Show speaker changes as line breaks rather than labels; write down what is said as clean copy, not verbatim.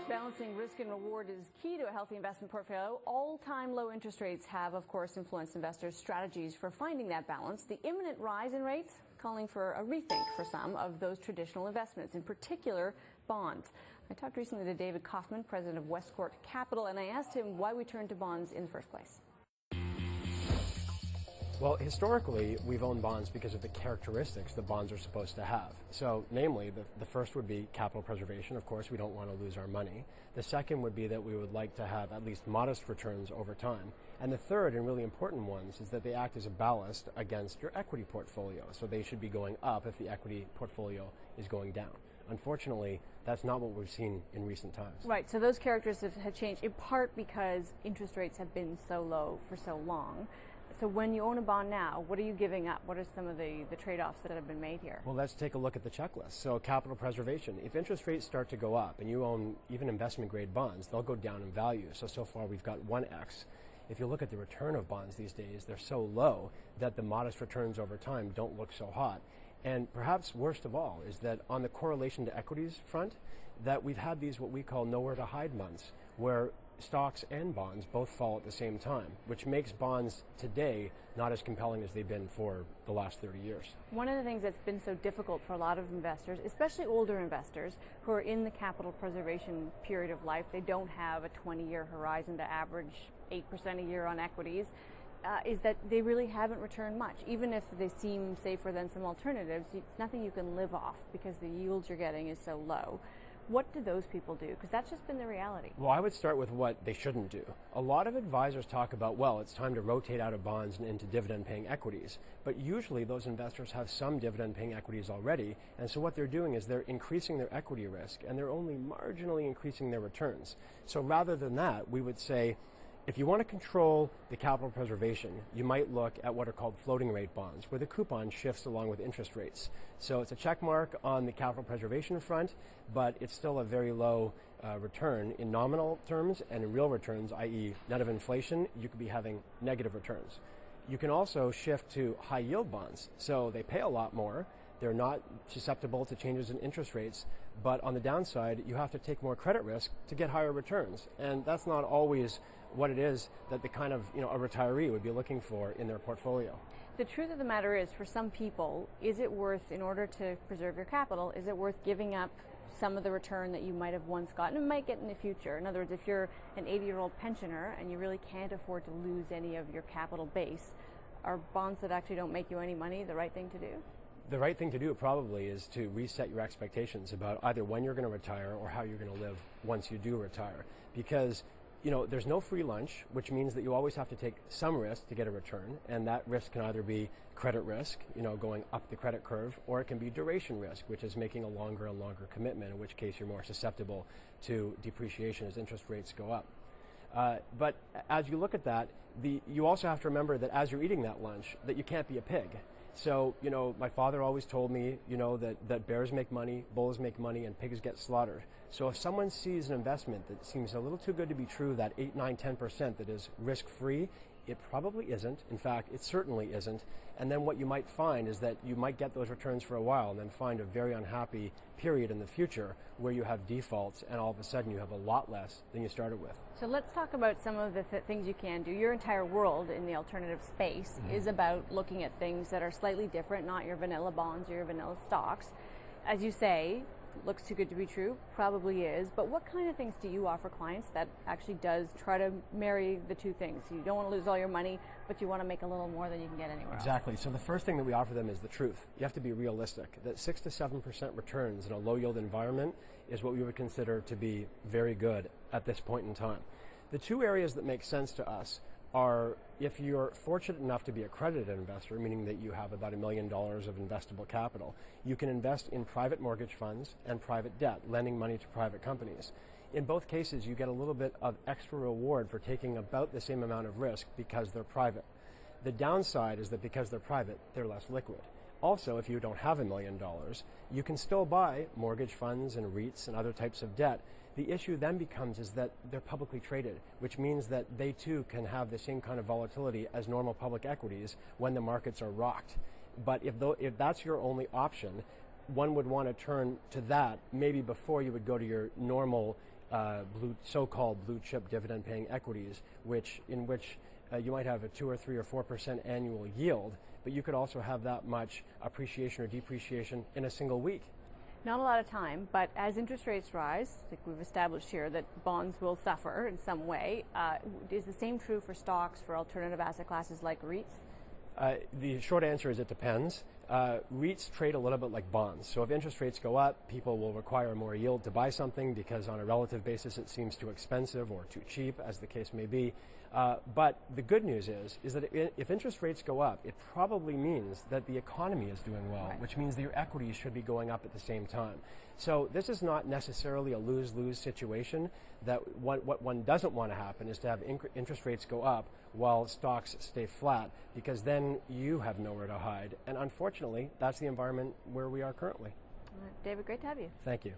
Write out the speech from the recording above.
Balancing risk and reward is key to a healthy investment portfolio. All-time low interest rates have, of course, influenced investors' strategies for finding that balance. The imminent rise in rates calling for a rethink for some of those traditional investments, in particular bonds. I talked recently to David Kaufman, president of Westcourt Capital, and I asked him why we turned to bonds in the first place.
Well, historically, we've owned bonds because of the characteristics that bonds are supposed to have. So, namely, the first would be capital preservation. Of course, we don't want to lose our money. The second would be that we would like to have at least modest returns over time. And the third, and really important ones, is that they act as a ballast against your equity portfolio. So they should be going up if the equity portfolio is going down. Unfortunately, that's not what we've seen in recent times.
Right, so those characteristics have changed in part because interest rates have been so low for so long. So when you own a bond now, what are you giving up? What are some of the trade-offs that have been made here?
Well, let's take a look at the checklist. So capital preservation. If interest rates start to go up and you own even investment-grade bonds, they'll go down in value. So far we've got 1x. If you look at the return of bonds these days, they're so low that the modest returns over time don't look so hot. And perhaps worst of all is that on the correlation to equities front, that we've had these what we call nowhere to hide months, where stocks and bonds both fall at the same time, which makes bonds today not as compelling as they've been for the last 30 years.
One of the things that's been so difficult for a lot of investors, especially older investors who are in the capital preservation period of life, they don't have a 20-year horizon to average 8% a year on equities, is that they really haven't returned much. Even if they seem safer than some alternatives, it's nothing you can live off because the yields you're getting is so low. What do those people do? Because that's just been the reality.
Well, I would start with what they shouldn't do. A lot of advisors talk about, well, it's time to rotate out of bonds and into dividend-paying equities. But usually those investors have some dividend-paying equities already, and so what they're doing is they're increasing their equity risk, and they're only marginally increasing their returns. So rather than that, we would say, if you want to control the capital preservation, you might look at what are called floating rate bonds, where the coupon shifts along with interest rates. So it's a check mark on the capital preservation front, but it's still a very low return in nominal terms, and in real returns, i.e. net of inflation, you could be having negative returns. You can also shift to high yield bonds. So they pay a lot more. They're not susceptible to changes in interest rates, but on the downside, you have to take more credit risk to get higher returns. And that's not always what it is that the kind of, a retiree would be looking for in their portfolio.
The truth of the matter is, for some people, is it worth, in order to preserve your capital, is it worth giving up some of the return that you might have once gotten and might get in the future? In other words, if you're an 80-year-old pensioner and you really can't afford to lose any of your capital base, are bonds that actually don't make you any money the right thing to do?
The right thing to do probably is to reset your expectations about either when you're going to retire or how you're going to live once you do retire. Because there's no free lunch, which means that you always have to take some risk to get a return, and that risk can either be credit risk, going up the credit curve, or it can be duration risk, which is making a longer and longer commitment, in which case you're more susceptible to depreciation as interest rates go up. But as you look at that, you also have to remember that as you're eating that lunch, that you can't be a pig. So, my father always told me, that bears make money, bulls make money, and pigs get slaughtered. So if someone sees an investment that seems a little too good to be true, that 8, 9, 10% that is risk-free, it probably isn't. In fact, it certainly isn't. And then what you might find is that you might get those returns for a while and then find a very unhappy period in the future where you have defaults and all of a sudden you have a lot less than you started with.
So let's talk about some of the things you can do. Your entire world in the alternative space is about looking at things that are slightly different, not your vanilla bonds or your vanilla stocks. As you say, looks too good to be true, probably is, but what kind of things do you offer clients that actually does try to marry the two things? You don't want to lose all your money, but you want to make a little more than you can get anywhere else.
Exactly. So the first thing that we offer them is the truth. You have to be realistic. That 6 to 7% returns in a low yield environment is what we would consider to be very good at this point in time. The two areas that make sense to us are if you're fortunate enough to be a credited investor, meaning that you have about $1 million of investable capital, you can invest in private mortgage funds and private debt, lending money to private companies. In both cases, you get a little bit of extra reward for taking about the same amount of risk because they're private. The downside is that because they're private, they're less liquid. Also, if you don't have $1 million, you can still buy mortgage funds and REITs and other types of debt. The issue then becomes is that they're publicly traded, which means that they too can have the same kind of volatility as normal public equities when the markets are rocked. But if that's your only option, one would want to turn to that maybe before you would go to your normal so-called blue chip dividend-paying equities, in which you might have a 2 or 3 or 4% annual yield, but you could also have that much appreciation or depreciation in a single week.
Not a lot of time, but as interest rates rise, like we've established here that bonds will suffer in some way, is the same true for stocks, for alternative asset classes like REITs?
The short answer is it depends. REITs trade a little bit like bonds. So if interest rates go up, people will require more yield to buy something because on a relative basis it seems too expensive or too cheap, as the case may be. But the good news is that if interest rates go up, it probably means that the economy is doing well,
right,
which means that your equities should be going up at the same time. So this is not necessarily a lose-lose situation. That what one doesn't want to happen is to have interest rates go up while stocks stay flat, because then you have nowhere to hide. And unfortunately, that's the environment where we are currently.
David, great to have you.
Thank you.